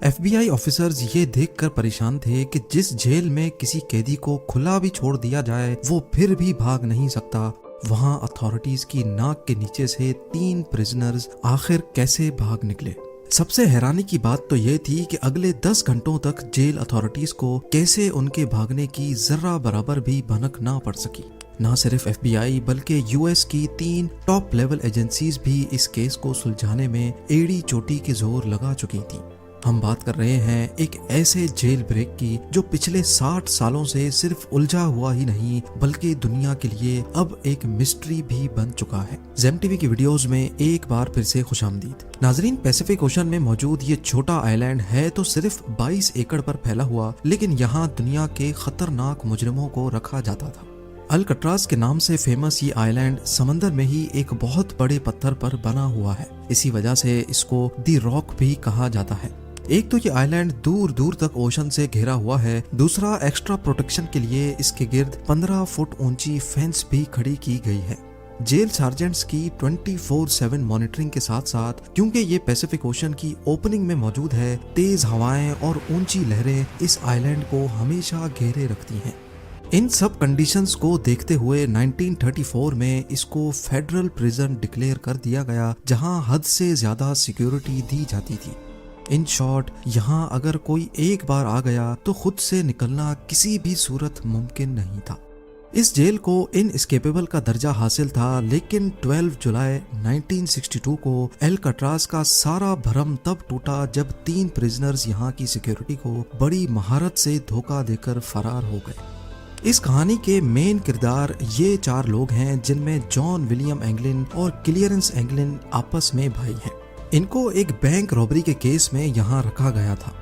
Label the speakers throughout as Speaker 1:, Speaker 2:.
Speaker 1: FBI officers ये देखकर परेशान थे कि जिस जेल में किसी कैदी को खुला भी छोड़ दिया जाए वो फिर भी भाग नहीं सकता, वहां अथॉरिटीज की नाक के नीचे से 3 प्रिजनर्स आखिर कैसे भाग निकले। सबसे हैरानी की बात तो ये थी कि अगले 10 घंटों तक जेल अथॉरिटीज को कैसे उनके भागने की जर्रा बराबर भी भनक ना पड़ सकी। ना सिर्फ एफबीआई बल्कि यूएस की 3 टॉप लेवल एजेंसीज भी इस केस को सुलझाने में एड़ी चोटी के जोर लगा चुकी थी। हम बात कर रहे हैं एक ऐसे जेल ब्रेक की जो पिछले 60 सालों से सिर्फ उलझा हुआ ही नहीं बल्कि दुनिया के लिए अब एक मिस्ट्री भी बन चुका है। जेम टीवी की वीडियोस में एक बार फिर से खुशामदीद। नाजरीन, पैसिफिक ओशन में मौजूद ये छोटा आइलैंड है तो सिर्फ 22 एकड़ पर फैला हुआ, लेकिन यहाँ दुनिया के खतरनाक मुजरिमों को रखा जाता था। अल्कट्राज के नाम से फेमस ये आइलैंड समंदर में ही एक बहुत बड़े पत्थर पर बना हुआ है। इसी वजह से इसको दी रॉक भी कहा जाता है। एक तो ये आइलैंड दूर दूर तक ओशन से घिरा हुआ है, दूसरा एक्स्ट्रा प्रोटेक्शन के लिए इसके गिर्द 15 फुट ऊंची फेंस भी खड़ी की गई है। जेल सार्जेंट्स की 24/7 मॉनिटरिंग के साथ साथ, क्योंकि ये पैसिफिक ओशन की ओपनिंग में मौजूद है, तेज हवाएं और ऊंची लहरें इस आइलैंड को हमेशा घेरे रखती हैं। इन सब कंडीशंस को देखते हुए 1934 में इसको फेडरल प्रिजन डिक्लेयर कर दिया गया, जहां हद से ज्यादा सिक्योरिटी दी जाती थी। इन शॉर्ट, यहाँ अगर कोई एक बार आ गया तो खुद से निकलना किसी भी सूरत मुमकिन नहीं था। इस जेल को इनएस्केपेबल का दर्जा हासिल था, लेकिन 12 जुलाई 1962 को अल्काट्राज का सारा भरम तब टूटा जब 3 प्रिजनर्स यहाँ की सिक्योरिटी को बड़ी महारत से धोखा देकर फरार हो गए। इस कहानी के मेन किरदार ये 4 लोग हैं, जिनमें जॉन विलियम एंगलिन और क्लियरेंस एंगलिन आपस में भाई हैं। इनको एक बैंक रॉबरी के केस में यहाँ रखा गया था।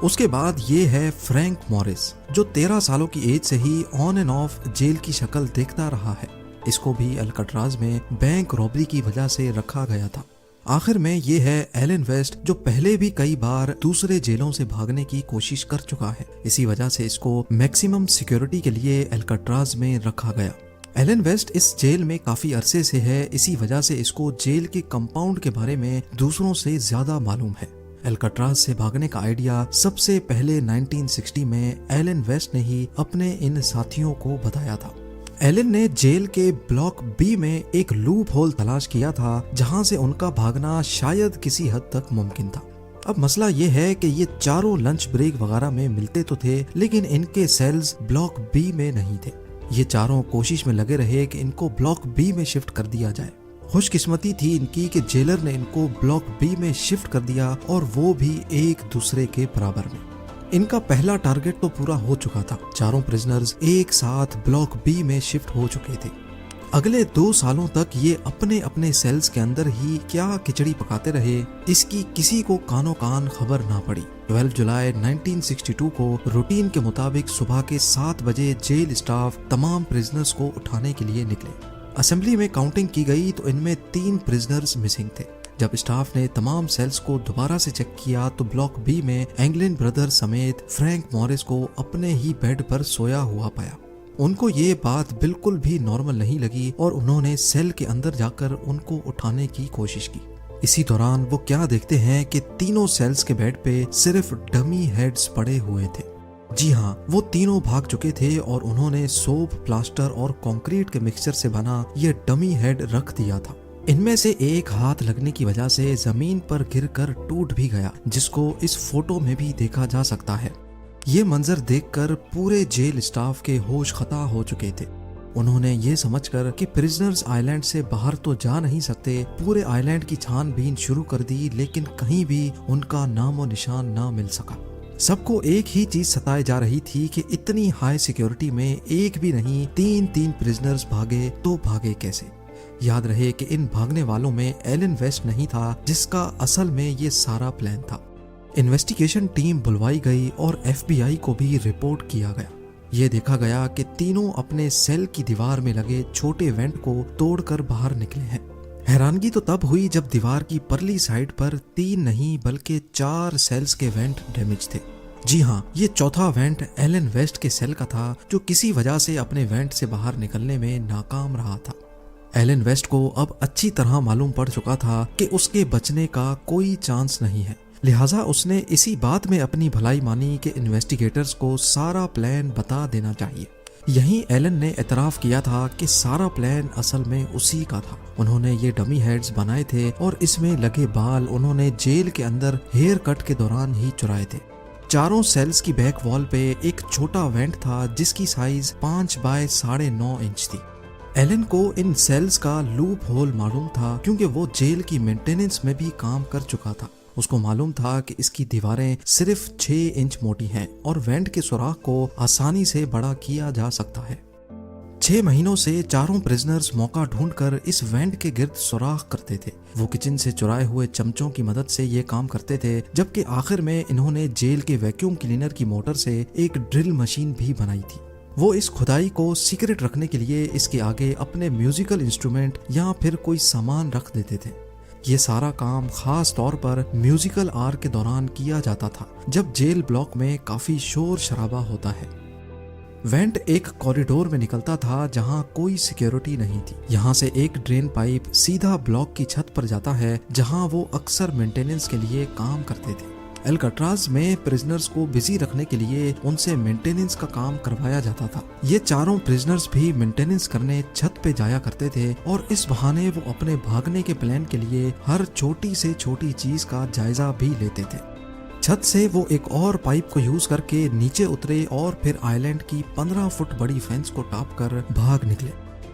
Speaker 1: उसके बाद ये है फ्रैंक मॉरिस, जो 13 सालों की एज से ही ऑन एंड ऑफ जेल की शक्ल देखता रहा है। इसको भी अल्काट्राज में बैंक रॉबरी की वजह से रखा गया था। आखिर में ये है एलन वेस्ट, जो पहले भी कई बार दूसरे जेलों से भागने की कोशिश कर चुका है। इसी वजह से इसको मैक्सिमम सिक्योरिटी के लिए अल्काट्राज में रखा गया। एलन वेस्ट इस जेल में काफी अरसे से है, इसी वजह से इसको जेल के कंपाउंड के बारे में दूसरों से ज्यादा मालूम है। अल्काट्राज से भागने का आइडिया सबसे पहले 1960 में एलन वेस्ट ने ही अपने इन साथियों को बताया था। एलन ने जेल के ब्लॉक बी में एक लूप होल तलाश किया था, जहां से उनका भागना शायद किसी हद तक मुमकिन था। अब मसला ये है कि ये चारों लंच ब्रेक वगैरह में मिलते तो थे, लेकिन इनके सेल्स ब्लॉक बी में नहीं थे। ये चारों कोशिश में लगे रहे कि इनको ब्लॉक बी में शिफ्ट कर दिया जाए। खुशकिस्मती थी इनकी कि जेलर ने इनको ब्लॉक बी में शिफ्ट कर दिया, और वो भी एक दूसरे के बराबर में। इनका पहला टारगेट तो पूरा हो चुका था। चारों प्रिजनर्स एक साथ ब्लॉक बी में शिफ्ट हो चुके थे। अगले 2 सालों तक ये अपने अपने सेल्स के अंदर ही क्या खिचड़ी पकाते रहे, इसकी किसी को कानो कान खबर ना पड़ी। 12 जुलाई 1962 को रूटीन के मुताबिक सुबह के 7 बजे जेल स्टाफ तमाम प्रिजनर्स को उठाने के लिए निकले। असेंबली में काउंटिंग की गई तो इनमें 3 प्रिजनर्स मिसिंग थे। जब स्टाफ ने तमाम सेल्स को दोबारा से चेक किया तो ब्लॉक बी में एंगलिन ब्रदर समेत फ्रैंक मॉरिस को अपने ही बेड पर सोया हुआ पाया। उनको ये बात बिल्कुल भी नॉर्मल नहीं लगी और उन्होंने सेल के अंदर जाकर उनको उठाने की कोशिश की। इसी दौरान वो क्या देखते हैं कि तीनों सेल्स के बेड पे सिर्फ डमी हेड्स पड़े हुए थे। जी हाँ, वो तीनों भाग चुके थे और उन्होंने सोप, प्लास्टर और कंक्रीट के मिक्सचर से बना ये डमी हेड रख दिया था। इनमें से एक हाथ लगने की वजह से जमीन पर गिरकर टूट भी गया, जिसको इस फोटो में भी देखा जा सकता है। ये मंजर देखकर पूरे जेल स्टाफ के होश खता हो चुके थे। उन्होंने ये समझकर कि प्रिजनर्स आइलैंड से बाहर तो जा नहीं सकते, पूरे आइलैंड की छानबीन शुरू कर दी, लेकिन कहीं भी उनका नामो निशान ना मिल सका। सबको एक ही चीज सताए जा रही थी कि इतनी हाई सिक्योरिटी में एक भी नहीं 3 प्रिजनर्स भागे तो भागे कैसे। याद रहे कि इन भागने वालों में एलन वेस्ट नहीं था, जिसका असल में ये सारा प्लान था। इन्वेस्टिगेशन टीम बुलवाई गई और एफबीआई को भी रिपोर्ट किया गया। ये देखा गया कि तीनों अपने सेल की दीवार में लगे छोटे वेंट को तोड़कर बाहर निकले हैं। हैरानगी तो तब हुई जब दीवार की परली साइड पर 3 नहीं बल्कि 4 सेल्स के वेंट डैमेज थे। जी हाँ, ये चौथा वेंट एलन वेस्ट के सेल का था, जो किसी वजह से अपने वेंट से बाहर निकलने में नाकाम रहा था। एलन वेस्ट को अब अच्छी तरह मालूम पड़ चुका था कि उसके बचने का कोई चांस नहीं है। लिहाजा उसने इसी बात में अपनी भलाई मानी कि इन्वेस्टिगेटर्स को सारा प्लान बता देना चाहिए। यहीं एलन ने एतराफ किया था कि सारा प्लान असल में उसी का था। उन्होंने ये डमी हेड्स बनाए थे और इसमें लगे बाल उन्होंने जेल के अंदर हेयर कट के दौरान ही चुराए थे। चारों सेल्स की बैक वॉल पे एक छोटा वेंट था जिसकी साइज 5 बाय 9.5 इंच थी। एलन को इन सेल्स का लूप होल मालूम था क्योंकि वो जेल की मेंटेनेंस में भी काम कर चुका था। उसको मालूम था कि इसकी दीवारें सिर्फ 6 इंच मोटी हैं और वेंट के सुराख को आसानी से बड़ा किया जा सकता है। 6 महीनों से चारों प्रिजनर्स मौका ढूंढकर इस वेंट के गिर्द सुराख करते थे। वो किचन से चुराए हुए चमचों की मदद से ये काम करते थे, जबकि आखिर में इन्होंने जेल के वैक्यूम क्लीनर की मोटर से एक ड्रिल मशीन भी बनाई थी। वो इस खुदाई को सीक्रेट रखने के लिए इसके आगे अपने म्यूजिकल इंस्ट्रूमेंट या फिर कोई सामान रख देते थे। ये सारा काम खास तौर पर म्यूजिकल आवर के दौरान किया जाता था, जब जेल ब्लॉक में काफी शोर शराबा होता है। वेंट एक कॉरिडोर में निकलता था जहां कोई सिक्योरिटी नहीं थी। यहाँ से एक ड्रेन पाइप सीधा ब्लॉक की छत पर जाता है जहां वो अक्सर मेंटेनेंस के लिए काम करते थे। एल्काट्राज में प्रिजनर्स को बिजी रखने के लिए उनसे मेंटेनेंस का काम करवाया जाता था। ये चारों प्रिजनर्स भी मेंटेनेंस करने छत पे जाया करते थे और इस बहाने वो अपने भागने के प्लान के लिए हर छोटी से छोटी चीज का जायजा भी लेते थे। छत से वो एक और पाइप को यूज करके नीचे उतरे और फिर आइलैंड की 15 फुट बड़ी फेंस को टॉप कर भाग निकले।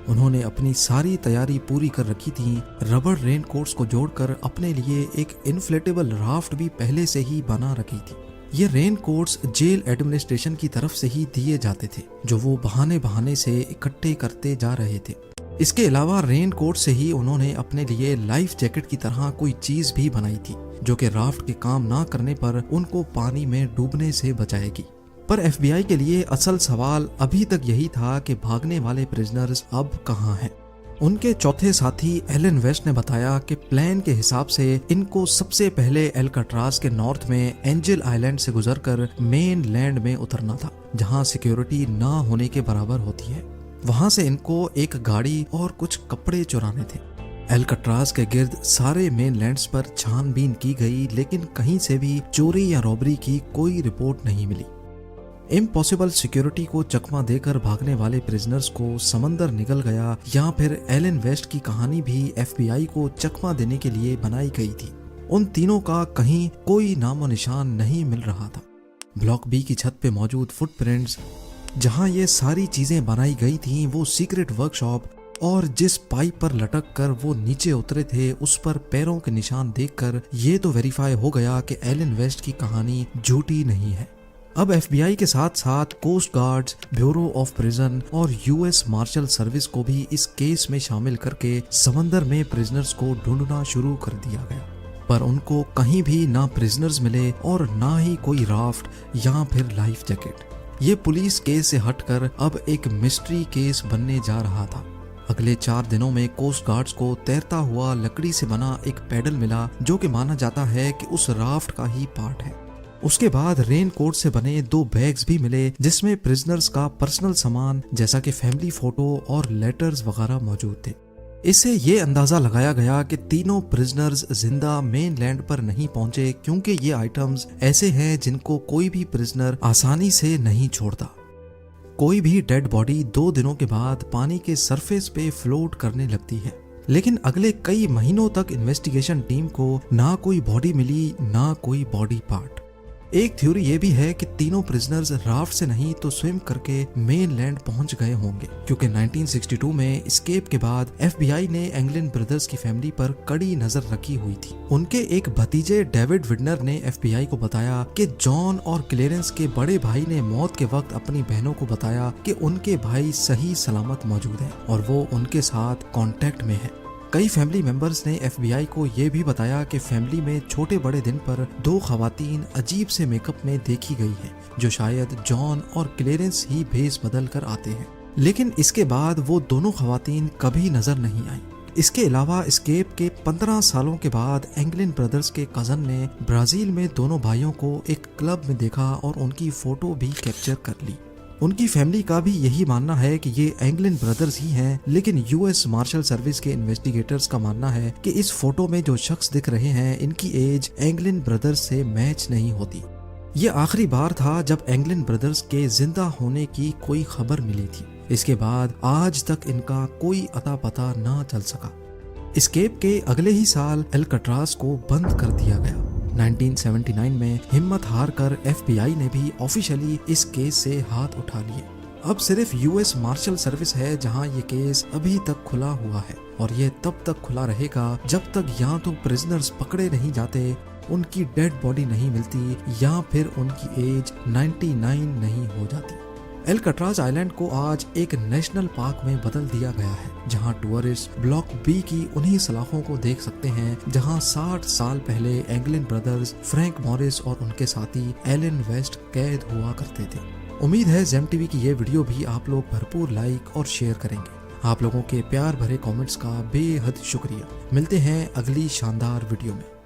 Speaker 1: उन्होंने अपनी सारी तैयारी पूरी कर रखी थी। रबर रेन कोट्स को जोड़कर अपने लिए एक इन्फ्लेटेबल राफ्ट भी पहले से ही बना रखी थी। ये रेन कोट्स जेल एडमिनिस्ट्रेशन की तरफ से ही दिए जाते थे, जो वो बहाने बहाने से इकट्ठे करते जा रहे थे। इसके अलावा रेन कोट से ही उन्होंने अपने लिए लाइफ जैकेट की तरह कोई चीज भी बनाई थी, जो कि राफ्ट के काम ना करने पर उनको पानी में डूबने से बचाएगी। पर एफबीआई के लिए असल सवाल अभी तक यही था कि भागने वाले प्रिजनर्स अब कहाँ हैं। उनके चौथे साथी एलन वेस्ट ने बताया कि प्लान के हिसाब से इनको सबसे पहले एल्काट्राज के नॉर्थ में एंजल आइलैंड से गुजरकर मेन लैंड में उतरना था, जहां सिक्योरिटी ना होने के बराबर होती है। वहां से इनको एक गाड़ी और कुछ कपड़े चुराने थे। एल्काट्राज के गिर्द सारे मेन लैंड्स पर छानबीन की गई, लेकिन कहीं से भी चोरी या रॉबरी की कोई रिपोर्ट नहीं मिली। इम्पॉसिबल सिक्योरिटी को चकमा देकर भागने वाले प्रिजनर्स को समंदर निकल गया, या फिर एलन वेस्ट की कहानी भी एफबीआई को चकमा देने के लिए बनाई गई थी। उन तीनों का कहीं कोई नामो निशान नहीं मिल रहा था। ब्लॉक बी की छत पे मौजूद फुटप्रिंट्स, जहां ये सारी चीजें बनाई गई थी, वो सीक्रेट वर्कशॉप और जिस पाइप पर लटक कर वो नीचे उतरे थे उस पर पैरों के निशान देखकर ये तो वेरीफाई हो गया कि एलन वेस्ट की कहानी झूठी नहीं है। अब एफबीआई के साथ साथ coast guards, bureau of prison और यूएस मार्शल सर्विस को भी इस केस में शामिल करके समंदर में प्रिजनर्स को ढूंढना शुरू कर दिया गया, पर उनको कहीं भी ना प्रिजनर्स मिले और ना ही कोई राफ्ट या फिर लाइफ जैकेट। ये पुलिस केस से हटकर अब एक मिस्ट्री केस बनने जा रहा था। अगले 4 दिनों में कोस्ट गार्ड्स को तैरता हुआ लकड़ी से बना एक पैडल मिला, जो कि माना जाता है कि उस राफ्ट का ही पार्ट है। उसके बाद रेन कोट से बने 2 बैग्स भी मिले, जिसमें प्रिजनर्स का पर्सनल सामान जैसा कि फैमिली फोटो और लेटर्स वगैरह मौजूद थे। इससे ये अंदाजा लगाया गया कि तीनों प्रिजनर्स जिंदा मेन लैंड पर नहीं पहुंचे, क्योंकि ये आइटम्स ऐसे हैं जिनको कोई भी प्रिजनर आसानी से नहीं छोड़ता। कोई भी डेड बॉडी 2 दिनों के बाद पानी के सरफेस पे फ्लोट करने लगती है, लेकिन अगले कई महीनों तक इन्वेस्टिगेशन टीम को ना कोई बॉडी मिली, ना कोई बॉडी पार्ट। एक थ्योरी ये भी है कि तीनों प्रिजनर्स राफ्ट से नहीं तो स्विम करके मेन लैंड पहुंच गए होंगे, क्योंकि 1962 में एस्केप के बाद एफबीआई ने एंगलिन ब्रदर्स की फैमिली पर कड़ी नजर रखी हुई थी। उनके एक भतीजे डेविड विडनर ने एफबीआई को बताया कि जॉन और क्लेरेंस के बड़े भाई ने मौत के वक्त अपनी बहनों को बताया कि उनके भाई सही सलामत मौजूद हैं और वो उनके साथ कांटेक्ट में है। कई फैमिली मेंबर्स ने एफबीआई को ये भी बताया कि फैमिली में छोटे बड़े दिन पर 2 खवातीन अजीब से मेकअप में देखी गई हैं, जो शायद जॉन और क्लेरेंस ही भेस बदल कर आते हैं, लेकिन इसके बाद वो दोनों खवातीन कभी नजर नहीं आई। इसके अलावा एस्केप के 15 सालों के बाद एंगलिन ब्रदर्स के कजन ने ब्राजील में दोनों भाइयों को एक क्लब में देखा और उनकी फोटो भी कैप्चर कर ली। उनकी फैमिली का भी यही मानना है कि ये एंगलिन ब्रदर्स ही हैं, लेकिन यूएस मार्शल सर्विस के इन्वेस्टिगेटर्स का मानना है कि इस फोटो में जो शख्स दिख रहे हैं इनकी एज एंगलिन ब्रदर्स से मैच नहीं होती। ये आखिरी बार था जब एंगलिन ब्रदर्स के जिंदा होने की कोई खबर मिली थी। इसके बाद आज तक इनका कोई अता पता ना चल सका। एस्केप के अगले ही साल अल्काट्राज को बंद कर दिया गया। 1979 में हिम्मत हार कर FBI ने भी ऑफिशियली इस केस से हाथ उठा लिए। अब सिर्फ यूएस मार्शल सर्विस है जहां ये केस अभी तक खुला हुआ है, और ये तब तक खुला रहेगा जब तक या तो प्रिजनर्स पकड़े नहीं जाते, उनकी डेड बॉडी नहीं मिलती, या फिर उनकी एज 99 नहीं हो जाती। अल्काट्राज आइलैंड को आज एक नेशनल पार्क में बदल दिया गया है, जहां टूरिस्ट ब्लॉक बी की उन्हीं सलाखों को देख सकते हैं जहां 60 साल पहले एंगलिन ब्रदर्स, फ्रैंक मॉरिस और उनके साथी एलन वेस्ट कैद हुआ करते थे। उम्मीद है जेम टीवी की ये वीडियो भी आप लोग भरपूर लाइक और शेयर करेंगे। आप लोगों के प्यार भरे कमेंट्स का बेहद शुक्रिया। मिलते हैं अगली शानदार वीडियो में।